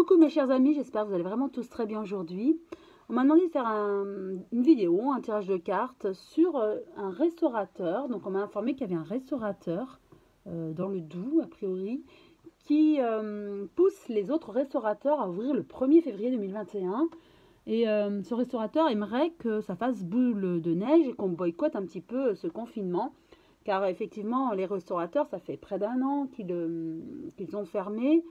Coucou mes chers amis, j'espère que vous allez vraiment tous très bien aujourd'hui. On m'a demandé de faire une vidéo, un tirage de cartes sur un restaurateur. Donc on m'a informé qu'il y avait un restaurateur dans le Doubs, a priori, qui pousse les autres restaurateurs à ouvrir le 1er février 2021. Et ce restaurateur aimerait que ça fasse boule de neige et qu'on boycotte un petit peu ce confinement. Car effectivement, les restaurateurs, ça fait près d'un an qu'ils ont fermé.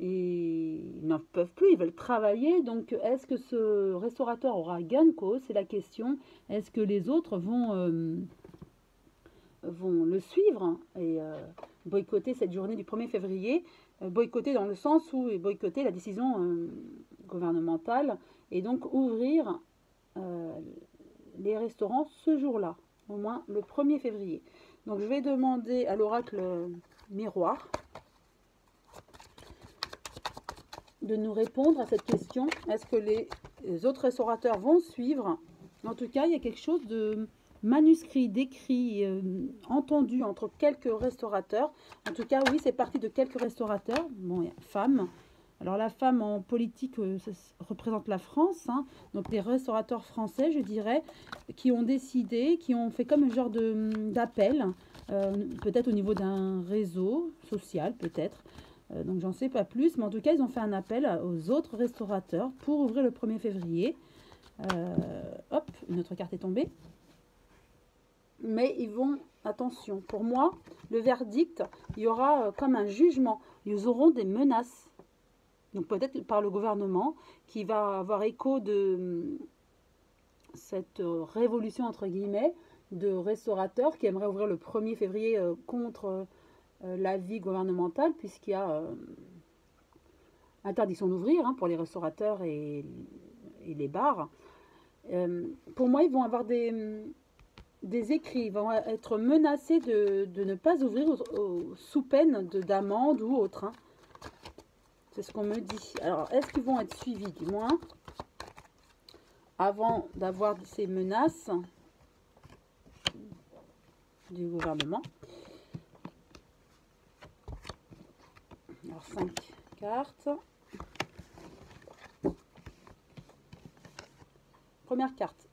Et ils n'en peuvent plus, ils veulent travailler. Donc, est-ce que ce restaurateur aura gain de cause? C'est la question. Est-ce que les autres vont le suivre et boycotter cette journée du 1er février? Boycotter dans le sens où boycotter la décision gouvernementale et donc ouvrir les restaurants ce jour-là, au moins le 1er février. Donc, je vais demander à l'oracle miroir de nous répondre à cette question. Est-ce que les autres restaurateurs vont suivre? En tout cas, il y a quelque chose de manuscrit, d'écrit, entendu entre quelques restaurateurs. En tout cas, oui, c'est parti de quelques restaurateurs. Bon, il y a femmes. Alors, la femme en politique, ça représente la France. Hein. Donc, les restaurateurs français, je dirais, qui ont décidé, qui ont fait comme un genre d'appel, peut-être au niveau d'un réseau social, peut-être. Donc j'en sais pas plus, mais en tout cas ils ont fait un appel aux autres restaurateurs pour ouvrir le 1er février. Hop, une autre carte est tombée. Mais ils vont, attention, pour moi, le verdict, il y aura comme un jugement. Ils auront des menaces. Donc peut-être par le gouvernement qui va avoir écho de cette révolution entre guillemets de restaurateurs qui aimeraient ouvrir le 1er février contre l'avis gouvernemental, puisqu'il y a interdiction d'ouvrir pour les restaurateurs et les bars. Pour moi, ils vont avoir des écrits, ils vont être menacés de ne pas ouvrir sous peine d'amende ou autre. Hein. C'est ce qu'on me dit. Alors, est-ce qu'ils vont être suivis, du moins, avant d'avoir ces menaces du gouvernement? Alors, 5 cartes. Première carte.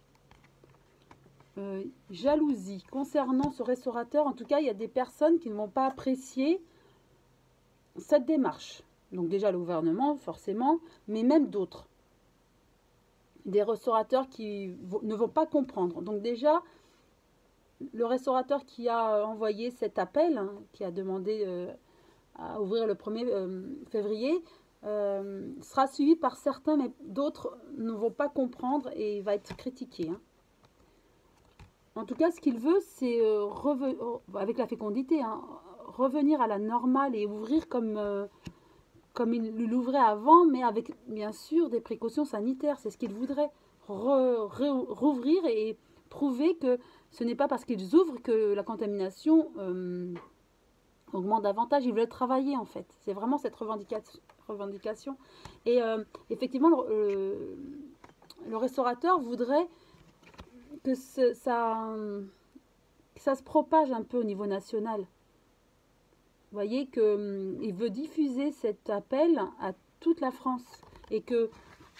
Jalousie. Concernant ce restaurateur, en tout cas, il y a des personnes qui ne vont pas apprécier cette démarche. Donc déjà le gouvernement, forcément, mais même d'autres. Des restaurateurs qui ne vont pas comprendre. Donc déjà, le restaurateur qui a envoyé cet appel, qui a demandé à ouvrir le 1er février, sera suivi par certains, mais d'autres ne vont pas comprendre et il va être critiqué. Hein. En tout cas, ce qu'il veut, c'est, avec la fécondité, revenir à la normale et ouvrir comme il l'ouvrait avant, mais avec bien sûr des précautions sanitaires. C'est ce qu'il voudrait, rouvrir et prouver que ce n'est pas parce qu'ils ouvrent que la contamination augmente davantage. Ils veulent travailler en fait. C'est vraiment cette revendication. Et effectivement, le restaurateur voudrait que ça se propage un peu au niveau national. Vous voyez qu'il veut diffuser cet appel à toute la France et que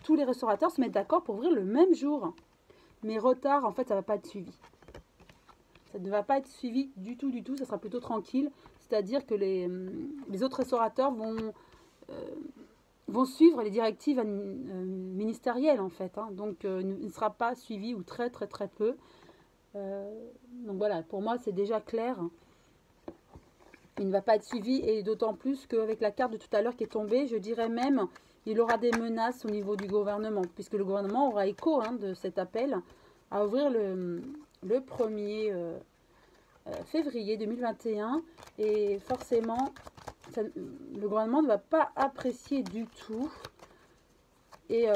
tous les restaurateurs se mettent d'accord pour ouvrir le même jour. Mais retard, en fait, ça ne va pas être suivi. Ça ne va pas être suivi du tout, ça sera plutôt tranquille. C'est-à-dire que les autres restaurateurs vont suivre les directives ministérielles, en fait. Hein. Donc, il ne sera pas suivi ou très, très, très peu. Donc voilà, pour moi, c'est déjà clair. Il ne va pas être suivi et d'autant plus qu'avec la carte de tout à l'heure qui est tombée, je dirais même il aura des menaces au niveau du gouvernement, puisque le gouvernement aura écho de cet appel à ouvrir le 1er février 2021 et forcément le gouvernement ne va pas apprécier du tout et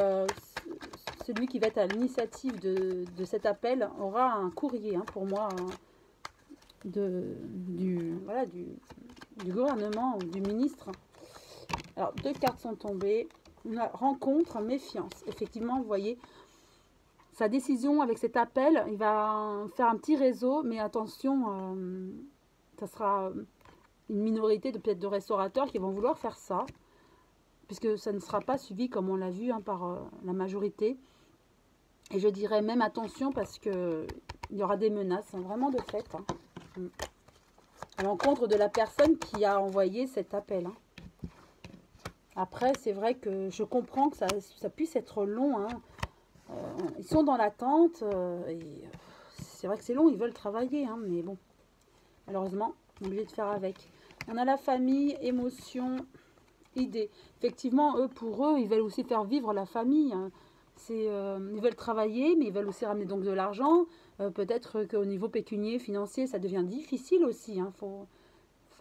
celui qui va être à l'initiative de cet appel aura un courrier pour moi du gouvernement ou du ministre. Alors 2 cartes sont tombées. Une rencontre, méfiance. Effectivement, vous voyez sa décision avec cet appel, il va faire un petit réseau, mais attention, ça sera une minorité peut-être de restaurateurs qui vont vouloir faire ça. puisque ça ne sera pas suivi comme on l'a vu hein, par la majorité. Et je dirais même attention parce que il y aura des menaces, hein, vraiment de fait, hein, à l'encontre de la personne qui a envoyé cet appel. Hein. Après, c'est vrai que je comprends que ça puisse être long. Hein. Ils sont dans l'attente. C'est vrai que c'est long, ils veulent travailler. Hein, mais bon, malheureusement, on est obligé de faire avec. On a la famille, émotion, idée. Effectivement, pour eux, ils veulent aussi faire vivre la famille. Hein. Ils veulent travailler, mais ils veulent aussi ramener donc de l'argent. Peut-être qu'au niveau pécunier, financier, ça devient difficile aussi. Hein. Faut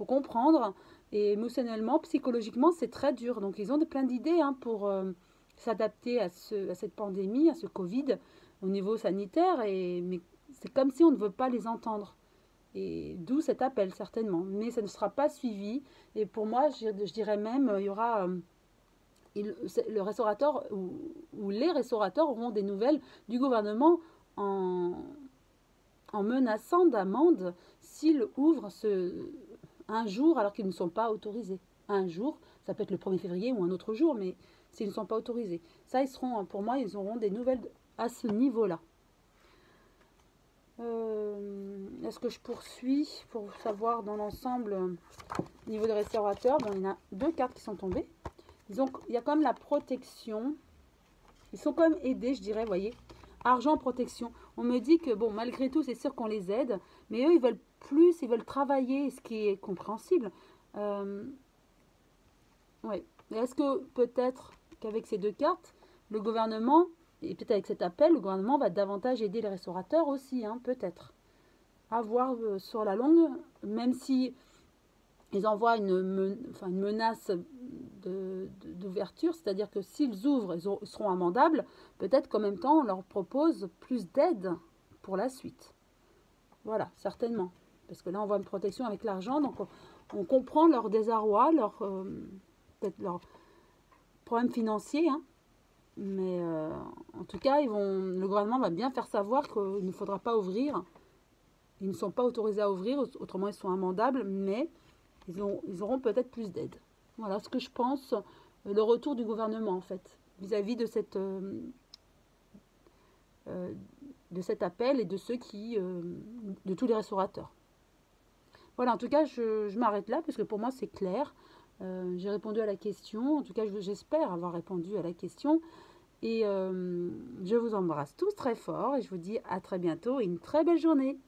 comprendre. Et émotionnellement, psychologiquement, c'est très dur. Donc, ils ont plein d'idées hein, pour s'adapter à cette pandémie, à ce Covid, au niveau sanitaire. Mais c'est comme si on ne veut pas les entendre. Et d'où cet appel, certainement. Mais ça ne sera pas suivi. Et pour moi, je dirais même, il y aura... le restaurateur ou les restaurateurs auront des nouvelles du gouvernement en menaçant d'amende s'ils ouvrent un jour alors qu'ils ne sont pas autorisés. Un jour, ça peut être le 1er février ou un autre jour, mais s'ils ne sont pas autorisés. Ça, pour moi, ils auront des nouvelles à ce niveau-là. Est-ce que je poursuis pour savoir dans l'ensemble au niveau des restaurateurs? Bon, il y en a 2 cartes qui sont tombées. Il y a quand même la protection. Ils sont quand même aidés, je dirais, vous voyez. Argent, protection. On me dit que, bon, malgré tout, c'est sûr qu'on les aide. Mais eux, ils veulent plus, ils veulent travailler, ce qui est compréhensible. Ouais. Est-ce que peut-être qu'avec ces 2 cartes, le gouvernement, et peut-être avec cet appel, le gouvernement va davantage aider les restaurateurs aussi, hein, peut-être. À voir sur la longue, même si ils envoient une menace d'ouverture, c'est-à-dire que s'ils ouvrent, ils seront amendables. Peut-être qu'en même temps, on leur propose plus d'aide pour la suite. Voilà, certainement. Parce que là, on voit une protection avec l'argent, donc on comprend leur désarroi, peut-être leur problème financier. Hein. Mais en tout cas, le gouvernement va bien faire savoir qu'il ne faudra pas ouvrir. Ils ne sont pas autorisés à ouvrir, autrement ils sont amendables, mais ils auront peut-être plus d'aide. Voilà ce que je pense, le retour du gouvernement en fait, vis-à-vis de cet appel et de de tous les restaurateurs. Voilà, en tout cas, je m'arrête là, parce que pour moi c'est clair. J'ai répondu à la question, en tout cas j'espère avoir répondu à la question. Et je vous embrasse tous très fort et je vous dis à très bientôt et une très belle journée.